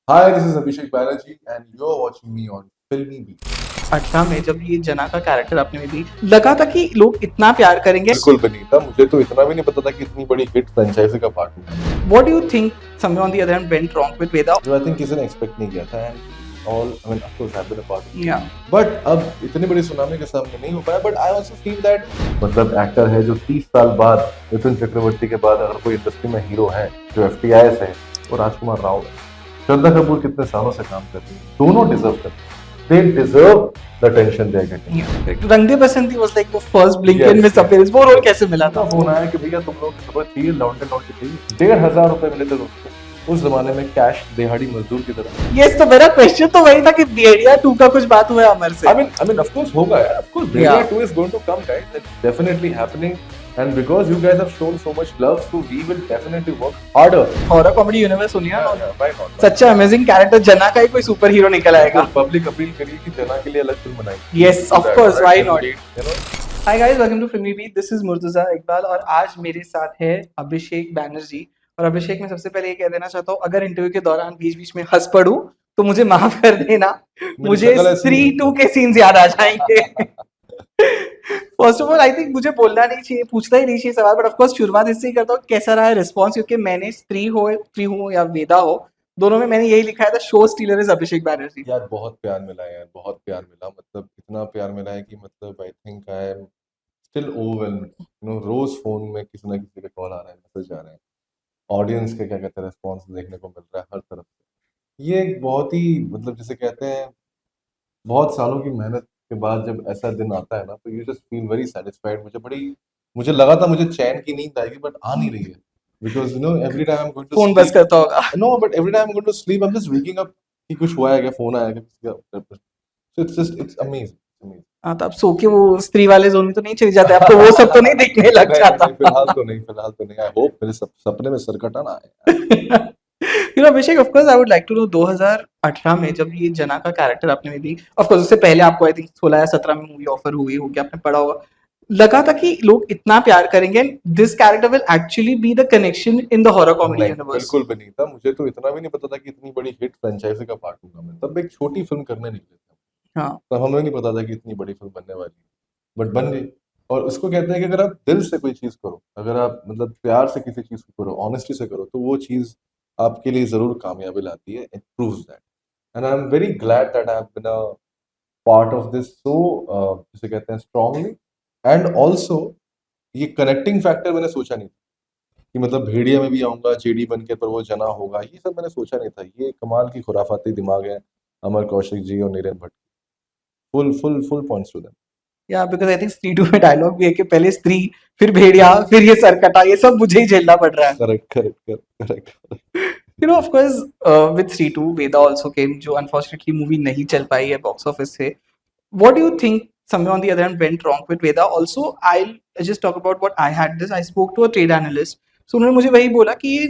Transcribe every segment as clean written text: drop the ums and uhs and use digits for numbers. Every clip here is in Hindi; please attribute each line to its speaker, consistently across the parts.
Speaker 1: Hi, this is Abhishek Banerjee, and you're watching me on Filmy Beat.
Speaker 2: 18 में जब ये जना का कैरेक्टर आपने में दी लगा था कि लोग इतना प्यार करेंगे।
Speaker 1: बिल्कुल भी नहीं था, मुझे तो इतना भी नहीं पता था कि इतनी बड़ी हिट फ्रेंचाइजी का पार्ट हूँ।
Speaker 2: What do you think somewhere on the other hand went wrong with Veda?
Speaker 1: जो आई थिंक किसी ने एक्सपेक्ट नहीं किया था, and all I mean of course have been a part.
Speaker 2: Yeah.
Speaker 1: But अब इतनी बड़ी सुनामी के सामने नहीं हो पाया, but I also feel that मतलब एक्टर है जो 30 साल बाद मिथुन चक्रवर्ती के बाद अगर कोई इंडस्ट्री में हीरो है जो एफटीआई है, वो राजकुमार राव है। श्रद्धा कपूर कितने सालों से काम कर रही है, दोनों डिजर्व करते हैं। They deserve the attention they are getting.
Speaker 2: Yeah. रंग दे बसंती was like the first Blinken
Speaker 1: Yes,
Speaker 2: में appearance. वो रोल कैसे मिला
Speaker 1: इतना
Speaker 2: था?
Speaker 1: फोन आया कि भैया तुम लोग खबर चाहिए, लौंडे लौंडे चाहिए। 1,500 रुपए मिले थे दोस्तों उस जमाने में, कैश दिहाड़ी मजदूर की तरह।
Speaker 2: Yes, तो मेरा क्वेश्चन तो वही था कि भेड़िया 2 का कुछ बात हुआ है अमर से।
Speaker 1: I mean, of course होगा यार, of course, Bhediya
Speaker 2: Yeah.
Speaker 1: 2 is going to come, guys. It's definitely happening. And because you guys have shown so much love, so we will definitely work harder.
Speaker 2: Horror comedy universe सुनिए
Speaker 1: Yeah,
Speaker 2: ना।
Speaker 1: yeah, why not?
Speaker 2: Such amazing character जना का ही कोई सुपर हीरो निकल आएगा।
Speaker 1: पब्लिक अपील करिए कि जना के लिए अलग फिल्म बनाई।
Speaker 2: Yes, of course, why not?
Speaker 1: You know?
Speaker 2: Hi guys, welcome to Filmibeat. This is Murtaza Iqbal और आज मेरे साथ है अभिषेक बैनर्जी। और अभिषेक, मैं सबसे पहले ये कह देना चाहता हूँ, अगर इंटरव्यू के दौरान बीच बीच में हंस पड़ूं तो मुझे माफ कर देना।
Speaker 1: मेरी
Speaker 2: मुझे
Speaker 1: शक्ल ऐसी
Speaker 2: स्त्री
Speaker 1: है।
Speaker 2: 2 के सीन्स याद आ जाएंगे। First of all I think मुझे बोलना नहीं चाहिए, पूछना ही नहीं चाहिए सवाल, बट ऑफ कोर्स शुरुआत इससे ही करता हूँ कैसा रहा है रिस्पॉन्स, क्योंकि मैंने स्त्री हो या वेदा हो, दोनों में मैंने यही लिखा है था, शो स्टीलर इज अभिषेक बैनर्जी।
Speaker 1: यार बहुत प्यार मिला है यार, बहुत प्यार मिला, मतलब इतना प्यार मिला है कि मतलब I think I am still overwhelmed. रोज फोन में किसी ना किसी के कॉल आ रहे हैं, मैसेज आ रहे हैं, ऑडियंस के क्या कहते हैं रिस्पॉन्स देखने को मिल रहा है हर तरफ से। ये एक बहुत ही मतलब जिसे कहते हैं बहुत सालों की मेहनत के बाद जब ऐसा दिन आता है ना, तो you just feel very satisfied. मुझे लगा था मुझे चैन की नींद आएगी, बट आ नहीं रही है, because every time I am going to
Speaker 2: phone बस
Speaker 1: स्लीप।
Speaker 2: करता होगा।
Speaker 1: No, but every time I am going to sleep, I am just waking up कि कुछ हुआ है क्या, फोन आया क्या किसी का। So it's amazing.
Speaker 2: हाँ, तो आप सो के वो स्त्री वाले जोन में तो नहीं चले जाते, आपको वो सब तो नहीं दिखने लग
Speaker 1: नहीं,
Speaker 2: जाता?
Speaker 1: नहीं, फिलहाल तो नहीं। आई होप मेरे सपने में सरकटा ना आए।
Speaker 2: Abhishek, of course I would like to know, 2018 में जब ये जना का कैरेक्टर आपने में दी, ऑफ कोर्स उससे पहले आपको आई थिंक 16 या 17 में मूवी ऑफर हुई होगी, आपने पढ़ा होगा, लगा था कि लोग इतना प्यार करेंगे, this character will actually be the connection in the horror comedy
Speaker 1: नहीं,
Speaker 2: यूनिवर्स।
Speaker 1: बिल्कुल भी नहीं था, मुझे तो इतना भी नहीं पता था कि इतनी बड़ी हिट फ्रेंचाइजी का पार्ट हूँ मैं। तब एक छोटी फिल्म करने निकले थे,
Speaker 2: हाँ,
Speaker 1: तब हमें नहीं पता था कि इतनी बड़ी फिल्म बनने वाली है, बट बन गई। और उसको कहते हैं कि अगर आप दिल से कोई चीज करो, अगर आप मतलब प्यार से किसी चीज को करो, ऑनेस्टी से करो, तो वो चीज आपके लिए जरूर कामयाबी लाती है। It proves that, and I am very glad that I have been a part of this so जिसे कहते हैं स्ट्रांगली। एंड ऑल्सो ये कनेक्टिंग फैक्टर मैंने सोचा नहीं था कि मतलब भेड़िया में भी आऊंगा जेडी बन के, पर वो जना होगा, ये सब मैंने सोचा नहीं था। ये कमाल की खुराफाती दिमाग है अमर कौशिक जी और Niren Bhatt. Full full full points to them.
Speaker 2: Yeah because I think Stree 2 में डायलॉग भी है कि पहले स्त्री, फिर भेड़िया, फिर ये सरकटा, ये सब मुझे ही झेलना पड़ रहा है।
Speaker 1: Correct, correct, correct.
Speaker 2: Of course, with 3-2, Veda also came, जो unfortunately मूवी नहीं चल पाई है बॉक्स ऑफिस से। What do you think somewhere on the other hand went wrong with Veda? Also, I'll just talk about what I had this. I spoke to a trade analyst. So उन्होंने मुझे वही बोला कि ये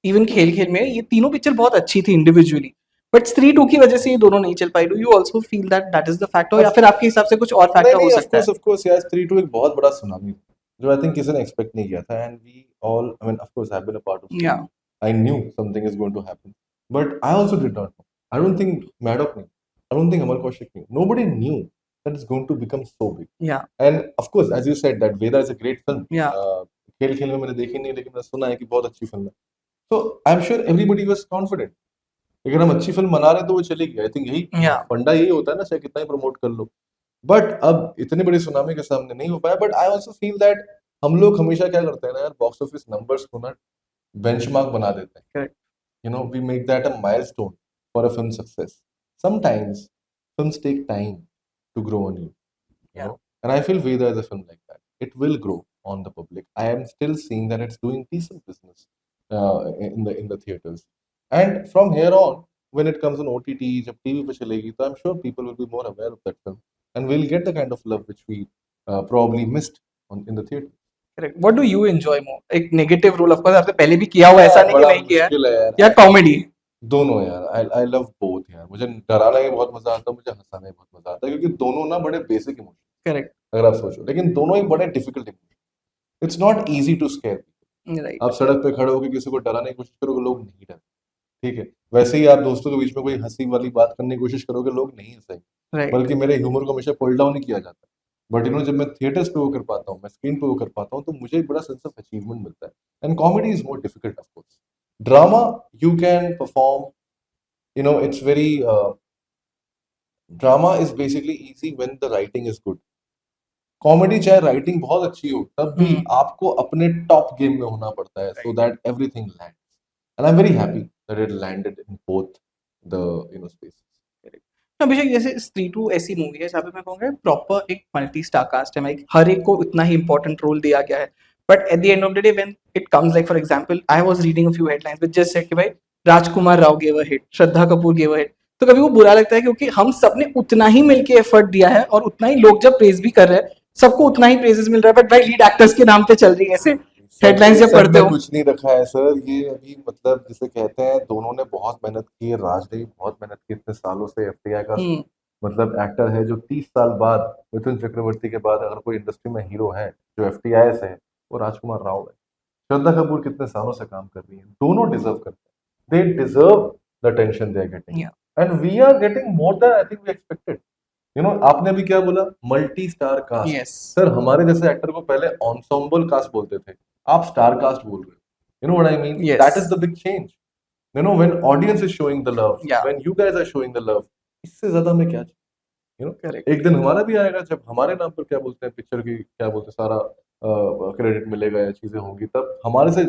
Speaker 2: इवन खेल खेल में ये तीनों पिक्चर बहुत अच्छी थी इंडिविजुअली, बट स्त्री 2 की वजह से ये दोनों नहीं चल पाई। Do you also feel that that is the factor, या फिर आपके हिसाब से कुछ और
Speaker 1: नहीं,
Speaker 2: फैक्टर हो
Speaker 1: नहीं,
Speaker 2: सकता है?
Speaker 1: ऑफ कोर्स यार, 3-2 एक बहुत बड़ा सुनामी था, जो आई थिंक किसी ने एक्सपेक्ट नहीं किया था, and we all I mean of course have been a part of it.
Speaker 2: Yeah
Speaker 1: I knew something is going to happen, but I also did not know. I don't think Maddock knew. I don't think Amal Kaushik knew. Nobody knew that it's going to become so big.
Speaker 2: या
Speaker 1: And of course, as you said, that Veda is a great film.
Speaker 2: या
Speaker 1: खेल खेल में मैंने देखी नहीं, लेकिन मैंने सुना है कि बहुत अच्छी फिल्म है। So I'm sure everybody was confident. अगर हम अच्छी फिल्म बना रहे हैं तो वो चलेगी। आई थिंक यही
Speaker 2: या
Speaker 1: फंडा यही होता है ना, चाहे कितना ही प्रमोट कर लो। बट अब इतनी बड़ी सुनामी के सामने नहीं हो पाया। But I also feel that हम लोग हमेशा क्या करते हैं ना यार, बॉक्स ऑफिस नंबर्स को ना बेंचमार्क बना देते हैं।
Speaker 2: Correct.
Speaker 1: We make that a milestone for a film success. Sometimes films take time to grow on you, you
Speaker 2: या
Speaker 1: know. And I feel Veda is a film like that. It will grow on the public. I am still seeing that it's doing decent business in the theaters. And from here on, when it comes on OTT, जब TV पे चलेगी, तो I'm sure people will be more aware of that film, and we'll get the kind of love which we probably missed in the theater.
Speaker 2: Correct. What do you enjoy मोर? एक नेगेटिव रोल ऑफ कोर्स आपने पहले भी किया हुआ है, ऐसा नहीं कि
Speaker 1: बड़ा
Speaker 2: नहीं किया है,
Speaker 1: मुश्किल है
Speaker 2: या
Speaker 1: यार।
Speaker 2: कॉमेडी?
Speaker 1: दोनों यार, आई लव बोथ यार। मुझे डराना भी बहुत मजा आता है, मुझे हंसाना भी बहुत मजा आता है, क्योंकि दोनों ना बड़े बेसिक इमोशन
Speaker 2: करेक्ट।
Speaker 1: अगर आप सोचो, लेकिन दोनों ही बड़े difficult emotion. It's not easy to scare.
Speaker 2: Right.
Speaker 1: आप सड़क पे खड़े होकर किसी को डराने की कोशिश करोगे, लोग नहीं डरते। ठीक है, वैसे ही आप दोस्तों के बीच में कोई हंसी वाली बात करने की कोशिश करोगे, लोग नहीं हंसेंगे,
Speaker 2: राइट।
Speaker 1: बल्कि मेरे ह्यूमर को हमेशा पुल डाउन ही किया जाता है। बट जब मैं थिएटर्स पे वो कर पाता हूँ, मैं स्क्रीन पे वो कर पाता हूँ, तो मुझे एक बड़ा सेंस ऑफ अचीवमेंट मिलता है। And comedy is more difficult of course. Drama you can perform, it's very, drama is basically easy when the writing is good. Comedy चाहे राइटिंग बहुत अच्छी हो, तब भी आपको अपने टॉप गेम में होना पड़ता है, so that everything lands. And I am very happy that it landed in both the spaces.
Speaker 2: Abhishek, जैसे स्त्री टू ऐसी मूवी है जहाँ पे मैं कहूँगा प्रॉपर एक मल्टी स्टार कास्ट है, लाइक हर एक को इतना ही इंपॉर्टेंट रोल दिया गया है, but at the end of the day when it comes, like for example I was reading a few headlines which just said कि भाई Rajkummar Rao gave a hit, Shraddha Kapoor gave a hit, तो कभी वो बुरा लगता है क्योंकि हम सबने उतना ही मिलके एफर्ट दिया है और उतना ही लोग जब प्रेज भी कर रहे हैं, सबको उतना ही प्रेजेस मिल रहा है, बट भाई लीड एक्टर्स के नाम पे चल रही है ऐसे हेडलाइंस जब
Speaker 1: सब
Speaker 2: पढ़ते
Speaker 1: में
Speaker 2: हो।
Speaker 1: कुछ नहीं रखा है सर, ये अभी जिसे कहते हैं, दोनों ने बहुत मेहनत की है, राज ने भी बहुत मेहनत की, इतने सालों से एफटीआई का
Speaker 2: हम्म।
Speaker 1: एक्टर है जो 30 साल बाद, मिथुन चक्रवर्ती के बाद अगर कोई इंडस्ट्री में हीरो है जो एफटीआई से है, वो राजकुमार राव है। श्रद्धा कपूर कितने सालों से काम कर रही है, दोनों डिजर्व करते हैं, they deserve the tension they are getting,
Speaker 2: yeah
Speaker 1: and we are getting more than I think we expected. आपने अभी क्या बोला, multi star cast.
Speaker 2: Yes.
Speaker 1: Sir हमारे जैसे एक्टर को पहले ensemble कास्ट बोलते थे, आप स्टार कास्ट बोल रहे हो। What I mean, that is
Speaker 2: yes.
Speaker 1: The big change. When audience is showing the love,
Speaker 2: yeah.
Speaker 1: When you guys are showing the love, इससे ज्यादा मैं क्या,
Speaker 2: करेक्ट।
Speaker 1: एक दिन हमारा भी आएगा जब हमारे नाम पर क्या बोलते हैं, पिक्चर की क्या बोलते हैं, सारा क्रेडिट मिलेगा या चीजें होंगी, तब हमारे से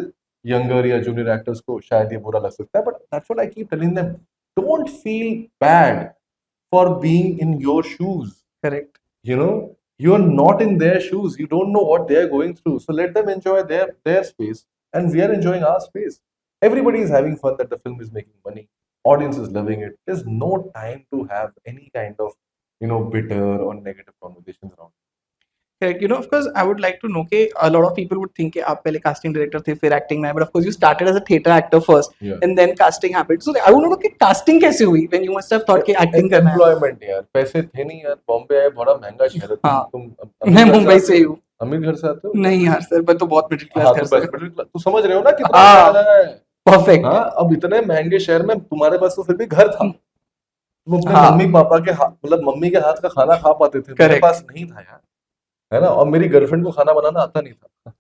Speaker 1: यंगर या जूनियर एक्टर्स को शायद ये बुरा लग सकता है, but that's what I keep telling them, don't feel bad for being in your shoes.
Speaker 2: Correct.
Speaker 1: you know you are not in their shoes, you don't know what they are going through, so let them enjoy their space, and we are enjoying our space. Everybody is having fun that the film is making money, audience is loving it, there's no time to have any kind of bitter or negative conversations around it.
Speaker 2: Correct. Of course, I would like to know कि a lot of people would think कि आप पहले casting director थे, फिर acting में आए, but of course you started as a theatre actor first,
Speaker 1: Yeah.
Speaker 2: and then casting happened. So I want to know कि casting कैसे हुई when you must have thought कि acting करना है.
Speaker 1: एम्प्लॉयमेंट यार, पैसे थे नहीं यार, बॉम्बे आए, बड़ा महंगा शहर है,
Speaker 2: हाँ,
Speaker 1: तुम
Speaker 2: मैं
Speaker 1: अमीर घर
Speaker 2: मुंबई से
Speaker 1: आते
Speaker 2: ही
Speaker 1: हो?
Speaker 2: हूँ.
Speaker 1: अमीर घर से आते हो?
Speaker 2: नहीं यार सर, मैं तो बहुत मिडिल क्लास
Speaker 1: हाँ,
Speaker 2: घर
Speaker 1: तो
Speaker 2: से
Speaker 1: बस
Speaker 2: हूँ.
Speaker 1: मिडिल क्लास, तू समझ रहे हो ना कितना
Speaker 2: हाँ,
Speaker 1: महंगा है।
Speaker 2: perfect.
Speaker 1: हाँ, अब इतने महंगे शहर में तुम्हारे पास तो फिर भी घर था, तुम अपने
Speaker 2: हाँ,
Speaker 1: मम्मी पापा के हाथ, मम्मी के हाथ का खाना खा पाते थे, मेरे
Speaker 2: Correct.
Speaker 1: पास नहीं था यार, है ना। और मेरी गर्लफ्रेंड को खाना बनाना आता नहीं था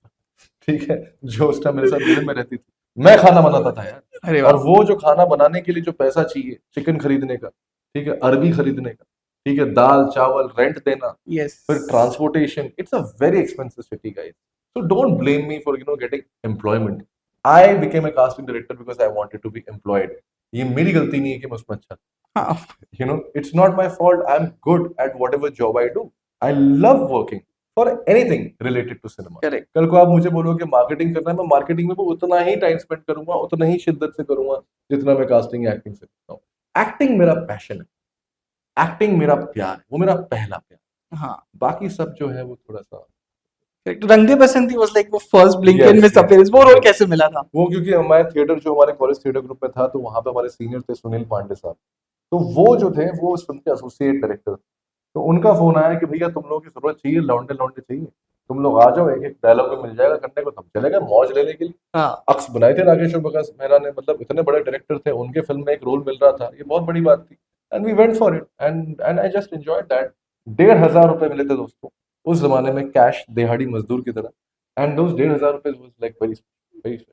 Speaker 1: ठीक है, जो उस टाइम मेरे साथ दिल्ली में रहती थी, मैं खाना बनाता था यार।
Speaker 2: अरे
Speaker 1: और
Speaker 2: वाह.
Speaker 1: वो जो खाना बनाने के लिए जो पैसा चाहिए, चिकन खरीदने का, ठीक है, अरबी खरीदने का, ठीक है, दाल चावल रेंट देना,
Speaker 2: Yes.
Speaker 1: फिर transportation, it's a very expensive city guys, so don't blame me for getting employment. I became a casting director because I wanted to be employed. ये मेरी गलती नहीं है कि मैं उसमें अच्छा,
Speaker 2: हाँ,
Speaker 1: it's not my fault, I'm good at whatever job I do, I love working for anything related to cinema।
Speaker 2: correct.
Speaker 1: कल को आप मुझे बोलो कि मार्केटिंग करना है, मैं मार्केटिंग में भी उतना ही टाइम स्पेंड करूंगा, उतना ही शिद्दत से करूंगा जितना मैं कास्टिंग या एक्टिंग से करता हूँ। एक्टिंग मेरा पैशन है, एक्टिंग मेरा प्यार है, वो मेरा पहला प्यार।
Speaker 2: हाँ.
Speaker 1: बाकी सब जो है वो थोड़ा सा,
Speaker 2: Correct. रंग दे बसंती was like वो first blink in
Speaker 1: yes,
Speaker 2: with
Speaker 1: yes,
Speaker 2: appearance. वो रोल
Speaker 1: yes।
Speaker 2: कैसे मिला था?
Speaker 1: वो क्योंकि हमारे थिएटर, जो हमारे कॉलेज थिएटर ग्रुप में था, तो वहां पे हमारे सीनियर थे सुनील पांडे साहब, तो वो जो थे वो उस फिल्म के एसोसिएट डायरेक्टर, तो उनका फोन आया कि भैया तुम लोगों की जरूरत चाहिए, लौंडे लौंडे चाहिए, तुम लोग आ जाओ, एक एक डायलॉग में मिल जाएगा करने को, तब चले गए मौज लेने के लिए।
Speaker 2: हाँ.
Speaker 1: अक्स बनाए थे नागेश्वर बकास मेहरा ने, इतने बड़े डायरेक्टर थे, उनके फिल्म में एक रोल मिल रहा था, ये बहुत बड़ी बात थी, and we went for it, and I just enjoyed that. 1,500 रुपए मिले थे दोस्तों उस जमाने में, कैश, दिहाड़ी मजदूर की तरह, एंड दोस 1,500 रुपए was like very very.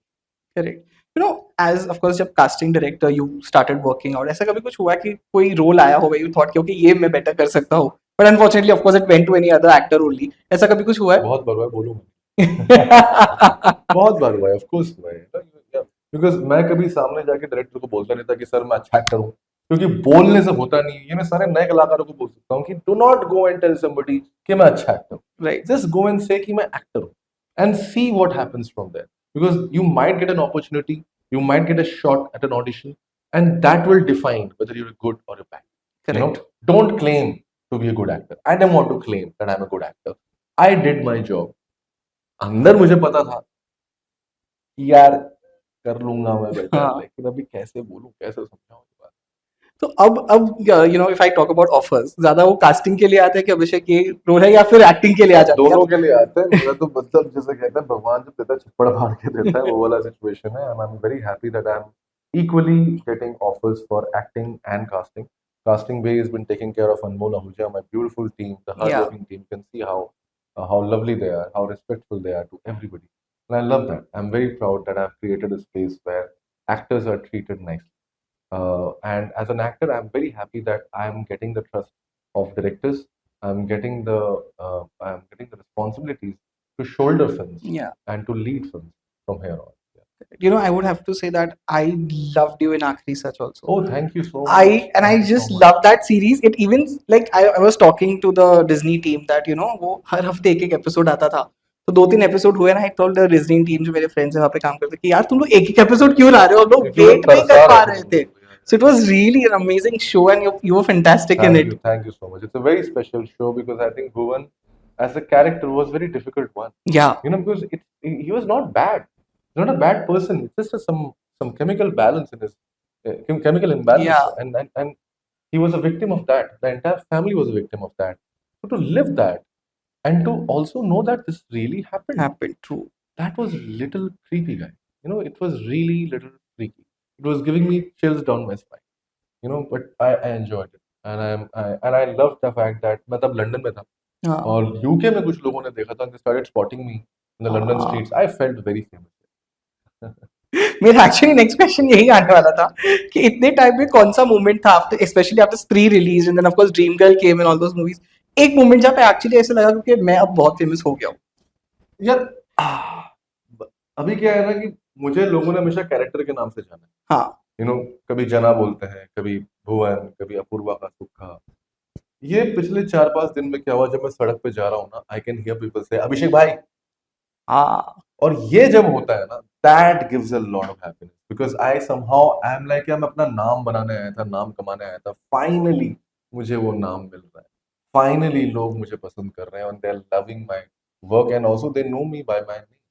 Speaker 2: Correct. As of course जब casting director you started working out, ऐसा कभी कुछ हुआ कि कोई रोल आया हो where you thought कि okay ये मैं बेटर कर सकता हूँ, but unfortunately of course it went to any other actor only, ऐसा कभी कुछ हुआ है?
Speaker 1: बहुत बार हुआ है, बोलूंगा बहुत बार हुआ है, ऑफ कोर्स हुआ है, बिकॉज मैं कभी सामने जाके डायरेक्टर को बोलता नहीं था कि सर मैं अच्छा एक्टर हूँ, क्योंकि बोलने से होता नहीं है। ये मैं सारे नए कलाकारों को बोल सकता हूँ कि do not go and tell somebody कि मैं अच्छा एक्टर हूँ,
Speaker 2: Right.
Speaker 1: जस्ट गो एंड से कि मैं एक्टर हूँ, and see what happens from there, because you might get an opportunity, you might get a shot at an audition, and that will define whether you're good or a bad.
Speaker 2: Correct.
Speaker 1: Don't claim to be a good actor. I don't want to claim that I'm a good actor. I did my job. अंदर मुझे पता था कि यार कर लूंगा मैं बेटर,
Speaker 2: हाँ.
Speaker 1: लेकिन अभी कैसे बोलूं, कैसे समझाऊं ये बात।
Speaker 2: तो अब if I talk about offers, ज्यादा वो casting के लिए आते हैं कि अभिषेक ये रोल है, या फिर acting के लिए आ जाते हैं?
Speaker 1: दोनों के लिए आते हैं, मेरा तो जैसे कहते हैं भगवान जब देता है छप्पड़ फाड़ के देता है, वो वाला सिचुएशन है, and I'm very happy that I'm equally getting offers for acting and casting. Casting Bay has been taking care of Anmol Ahuja, my beautiful team, the
Speaker 2: Yeah.
Speaker 1: hardworking team. You can see how lovely they are, how respectful they are to everybody. And I love that. I'm very proud that I've created a space where actors are treated nicely. And as an actor, I'm very happy that I'm getting the trust of directors. I'm getting the responsibilities to shoulder films
Speaker 2: Yeah.
Speaker 1: and to lead films from here on. Yeah.
Speaker 2: You know, I would have to say that I loved you in Aakhri Sach also.
Speaker 1: Oh, thank you so much.
Speaker 2: I
Speaker 1: Thank you so
Speaker 2: just
Speaker 1: much.
Speaker 2: love that series. It even like I was talking to the Disney team that you know वो हर हफ्ते एक एपिसोड आता था तो 2-3 एपिसोड हुए ना I told the Disney team जो मेरे फ्रेंड्स हैं वहाँ पे काम करते कि यार तुम लोग एक एपिसोड क्यों ला रहे हो हम लोग
Speaker 1: क्योंकि वो
Speaker 2: वेट नहीं
Speaker 1: तरसा
Speaker 2: कर पा
Speaker 1: रहे
Speaker 2: रहे
Speaker 1: थे
Speaker 2: थे so it was really an amazing show and you were fantastic in it.
Speaker 1: Thank you so much. It's a very special show because I think Bhuvan, as a character, was a very difficult one.
Speaker 2: Yeah.
Speaker 1: You know, because he was not bad. He's not a bad person. It's just some chemical balance in his chemical imbalance,
Speaker 2: Yeah.
Speaker 1: and he was a victim of that. The entire family was a victim of that. So to live that and to also know that this really happened,
Speaker 2: True.
Speaker 1: that was little creepy, guy. You know, it was really little freaky. It was giving me chills down my spine. You know, but I enjoyed it, and I loved the fact that मैं तब लंदन में था
Speaker 2: हाँ.
Speaker 1: और यूके में कुछ लोगों ने देखा था, they started spotting me in the London
Speaker 2: हाँ.
Speaker 1: streets. I felt very famous.
Speaker 2: मेरा एक्चुअली नेक्स्ट क्वेश्चन यही आने वाला था कि इतने टाइम में कौन सा मोमेंट था after specially after Stree release and then of course Dream Girl came in all those movies एक मोमेंट जहाँ पे एक्चुअली ऐसा लगा कि मैं अब बहुत फेमस हो गया हूँ.
Speaker 1: यार अभी क्या है ना कि मुझे लोगों ने हमेशा कैरेक्टर के नाम से जाना है.
Speaker 2: हाँ.
Speaker 1: You know, कभी जना बोलते हैं, कभी भुवन, कभी अपूर्वा का सुक्खा. ये पिछले 4-5 दिन में क्या हुआ, जब मैं सड़क पे जा रहा हूँ ना, आई कैन हियर पीपल से अभिषेक भाई.
Speaker 2: हाँ.
Speaker 1: और ये जब होता है ना, that gives a lot of happiness because I somehow am like मैं अपना नाम बनाने आया था, नाम कमाने आया था. Finally मुझे वो नाम मिल रहा है. Finally लोग मुझे पसंद कर रहे हैं and they're loving my work and also they know me by my name.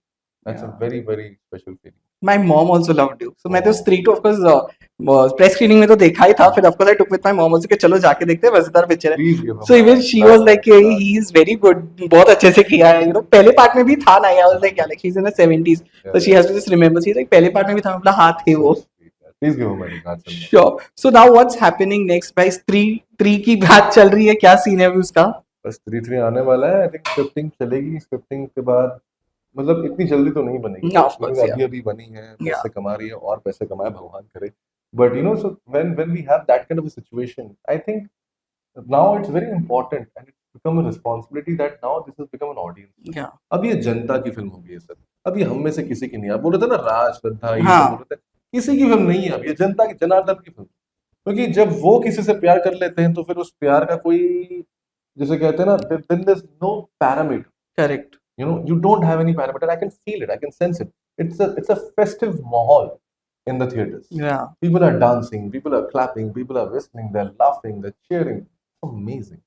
Speaker 1: That's a very very special feeling.
Speaker 2: My mom also loved you. So मैं तो स्त्री two of course press screening में तो देखा ही था फिर of course I took with my mom also कि चलो जाके देखते हैं मजेदार पिक्चर है.
Speaker 1: Please give him
Speaker 2: So even
Speaker 1: a
Speaker 2: she
Speaker 1: clap
Speaker 2: was like
Speaker 1: for that.
Speaker 2: he is very good बहुत अच्छे से किया है. You know पहले पार्ट में भी था ना I was like yeah like she's in the 70s so she has to just remember she's like पहले पार्ट में भी था अपना हाथ थे वो.
Speaker 1: Please give him a regards and love.
Speaker 2: Sure. So now what's happening next भाई स्त्री की बात चल रही है क्या सीन है अभी उसका?
Speaker 1: बस 3 आने वाला है. आई थिंक स्क्रिप्टिंग चलेगी. स्क्रिप्टिंग के बाद मतलब इतनी जल्दी तो नहीं बनेगी.
Speaker 2: No, of course,
Speaker 1: लेकिन
Speaker 2: yeah.
Speaker 1: अभी बनी है,
Speaker 2: Yeah.
Speaker 1: पैसे कमा रही है और पैसे कमाए भगवान करे. But you know, so when we have that kind of a situation, I think now it's very important and it's become a responsibility that now this has become an audience.
Speaker 2: Yeah.
Speaker 1: अब ये जनता की फिल्म होगी ये सर. अब ये हम में से किसी की नहीं है. आप बोल रहे थे ना राज श्रद्धा ये
Speaker 2: हाँ.
Speaker 1: सब बोल रहे थे. किसी की फिल्म नहीं है. अब ये जनता की जनार्दन की फिल्म. क्योंकि जब वो किसी से प्यार कर लेते हैं तो फिर उस प्यार का कोई जैसे कहते हैं ना then there's no parameter.
Speaker 2: Correct.
Speaker 1: You know, you don't have any parameter. I can feel it. I can sense it. It's a festive mahal in the theaters.
Speaker 2: Yeah.
Speaker 1: People are dancing. People are clapping. People are whistling. They're laughing. They're cheering. It's amazing.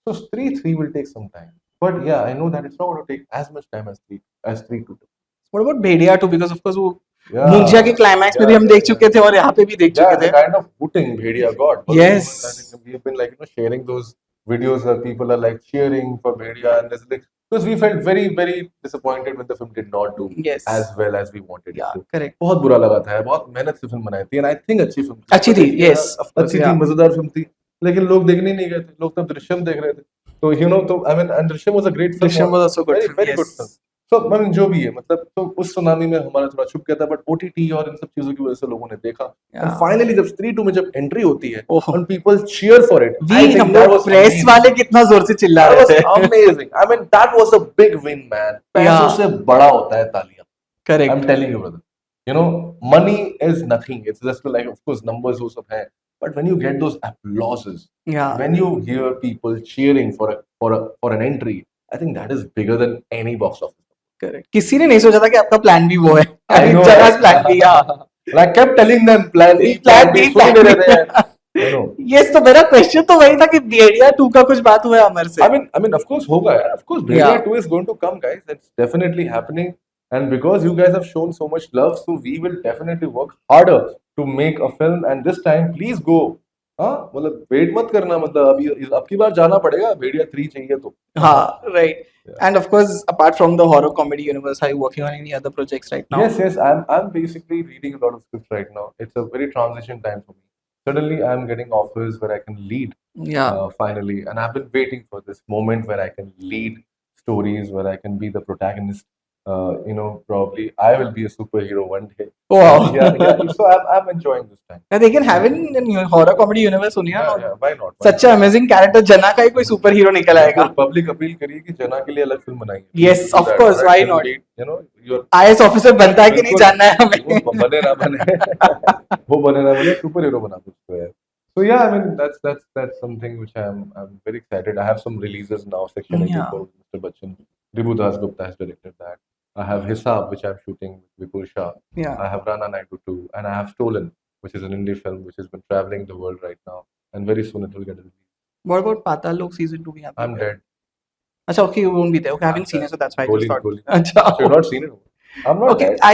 Speaker 1: So Stree 3 will take some time. But yeah, I know that it's not going to take as much time as Stree 2 took.
Speaker 2: What about Bhediya 2 because of course वो
Speaker 1: Yeah.
Speaker 2: मुंजिया के क्लाइमैक्स में भी हम देख चुके थे और यहाँ पे भी देख
Speaker 1: Yeah,
Speaker 2: चुके
Speaker 1: the
Speaker 2: थे.
Speaker 1: kind of hooting Bhedia got.
Speaker 2: Yes.
Speaker 1: I think we've been like sharing those videos where people are like cheering for Bhedia and there's like because we felt very very disappointed when the film did not do
Speaker 2: Yes.
Speaker 1: as well as we wanted
Speaker 2: Yeah,
Speaker 1: it to.
Speaker 2: correct.
Speaker 1: बहुत बुरा लगा था. बहुत मेहनत से फिल्म बनाई थी and I think अच्छी फिल्म थी.
Speaker 2: अच्छी थी. Yes, of course.
Speaker 1: अच्छी थी,
Speaker 2: Yeah.
Speaker 1: मजेदार फिल्म थी. लेकिन लोग देखने ही नहीं गए थे. लोग तब दृश्यम देख रहे थे. तो you know, तो I mean, and Drishyam was a great film.
Speaker 2: Drishyam was also good
Speaker 1: Very
Speaker 2: film,
Speaker 1: very
Speaker 2: yes.
Speaker 1: good film. So I mean, जो भी है मतलब तो उस सुनामी में हमारा थोड़ा छुप गया था बट OTT और इन सब चीजों की वजह से लोगों ने देखा.
Speaker 2: Yeah.
Speaker 1: And finally जब Stree 2 में जब एंट्री होती है
Speaker 2: ओह.
Speaker 1: and people cheer for it.
Speaker 2: We
Speaker 1: I think
Speaker 2: हम
Speaker 1: that
Speaker 2: लोग
Speaker 1: was
Speaker 2: प्रेस
Speaker 1: amazing.
Speaker 2: वाले कितना जोर से चिल्ला
Speaker 1: That
Speaker 2: रहे
Speaker 1: was
Speaker 2: थे.
Speaker 1: amazing. I mean, that was a big win, man. पैसों
Speaker 2: Yeah.
Speaker 1: से बड़ा होता है तालियां.
Speaker 2: Correct.
Speaker 1: I'm telling you, brother. You know, money is nothing. It's just like, of course, numbers वो सब है. But when you get those applauses,
Speaker 2: Yeah.
Speaker 1: when you hear people cheering for an entry, I think that is bigger than any box office.
Speaker 2: Correct. किसी ने नहीं सोचा था कि आपका प्लान भी वो है.
Speaker 1: I know.
Speaker 2: जगह प्लान भी. Yeah.
Speaker 1: And I kept telling them, plan B,
Speaker 2: Plan B,
Speaker 1: सुन नहीं
Speaker 2: plan
Speaker 1: रहे थे. You know.
Speaker 2: Yes, तो मेरा क्वेश्चन तो वही था कि भेड़िया 2 का कुछ बात हुआ है अमर से.
Speaker 1: I mean, of course, होगा यार. Of course, Bhedia
Speaker 2: Yeah.
Speaker 1: 2 is going to come, guys. It's definitely happening. And because you guys have shown so much love, so we will definitely work harder to make a film. And this time, please go हाँ मतलब वेट मत करना, मतलब अब की बार जाना पड़ेगा, भेड़िया 3 चाहिए तो।
Speaker 2: हाँ, right.
Speaker 1: Yeah.
Speaker 2: And of course, apart from the horror comedy universe, are you working on any other projects right now?
Speaker 1: Yes, I'm basically reading a lot of scripts right now. It's a very transition time for me. Suddenly, I'm getting offers where I can lead,
Speaker 2: Yeah.
Speaker 1: finally, and I've been waiting for this moment where I can lead stories, where I can be the protagonist. Probably I will be a superhero one day.
Speaker 2: Wow.
Speaker 1: Yeah. So I'm enjoying this time.
Speaker 2: Yeah, they can have it in the horror comedy universe, Sonia.
Speaker 1: Yeah. Why not?
Speaker 2: Such an amazing character. जना का ही कोई सुपर हीरो निकल आएगा.
Speaker 1: पब्लिक अपील करिए कि जना के लिए अलग फिल्म बनाएंगे.
Speaker 2: Yes,
Speaker 1: Please do
Speaker 2: of
Speaker 1: that,
Speaker 2: course,
Speaker 1: alright?
Speaker 2: why
Speaker 1: Can you
Speaker 2: not?
Speaker 1: lead, your
Speaker 2: IAS officer बनता है कि नहीं
Speaker 1: बिल्कुल,
Speaker 2: जानना है हमें.
Speaker 1: वो बने ना बने वो बने ना बने सुपर हीरो बना दो उसको यार. So yeah, I mean that's something which I'm very excited. I have some releases now. Section 84
Speaker 2: Yeah.
Speaker 1: with Mr. Bachchan. Ribu Das Gupta has directed that. I have Hisab, which I'm shooting with Vipul Shah.
Speaker 2: Yeah.
Speaker 1: I have Rana Naidu too, and I have Stolen, which is an indie film which has been traveling the world right now, and very soon it will get released.
Speaker 2: What about Patal Lok season 2 भी यहाँ पे
Speaker 1: I'm
Speaker 2: है?
Speaker 1: dead.
Speaker 2: अच्छा, okay, you won't be there. Okay, I haven't seen it, so that's why I just
Speaker 1: Goli,
Speaker 2: thought.
Speaker 1: Goli.
Speaker 2: अच्छा.
Speaker 1: So you've not seen it? I'm not
Speaker 2: Okay,
Speaker 1: dead.
Speaker 2: I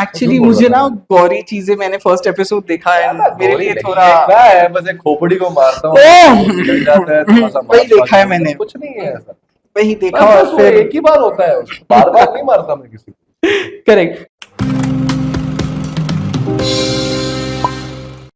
Speaker 2: actually
Speaker 1: झूठ बोल
Speaker 2: मुझे
Speaker 1: रहा
Speaker 2: ना
Speaker 1: था.
Speaker 2: गौरी चीजें मैंने फर्स्ट एपिसोड देखा है
Speaker 1: यार,
Speaker 2: मेरे
Speaker 1: गोली
Speaker 2: लिए
Speaker 1: नहीं
Speaker 2: थोड़ा
Speaker 1: देखना है, बस एक खोपड़ी को मारता हूँ,
Speaker 2: ओह!
Speaker 1: वो निकल जाता है, थोड़ा सा
Speaker 2: वही
Speaker 1: मांस
Speaker 2: देखा है
Speaker 1: खा
Speaker 2: मैंने.
Speaker 1: कुछ नहीं है ऐसा.
Speaker 2: वही देखा
Speaker 1: बस
Speaker 2: और
Speaker 1: बस वो
Speaker 2: फिर
Speaker 1: एक ही बार होता है, बार बार नहीं मारता मैं किसी को.
Speaker 2: करेक्ट.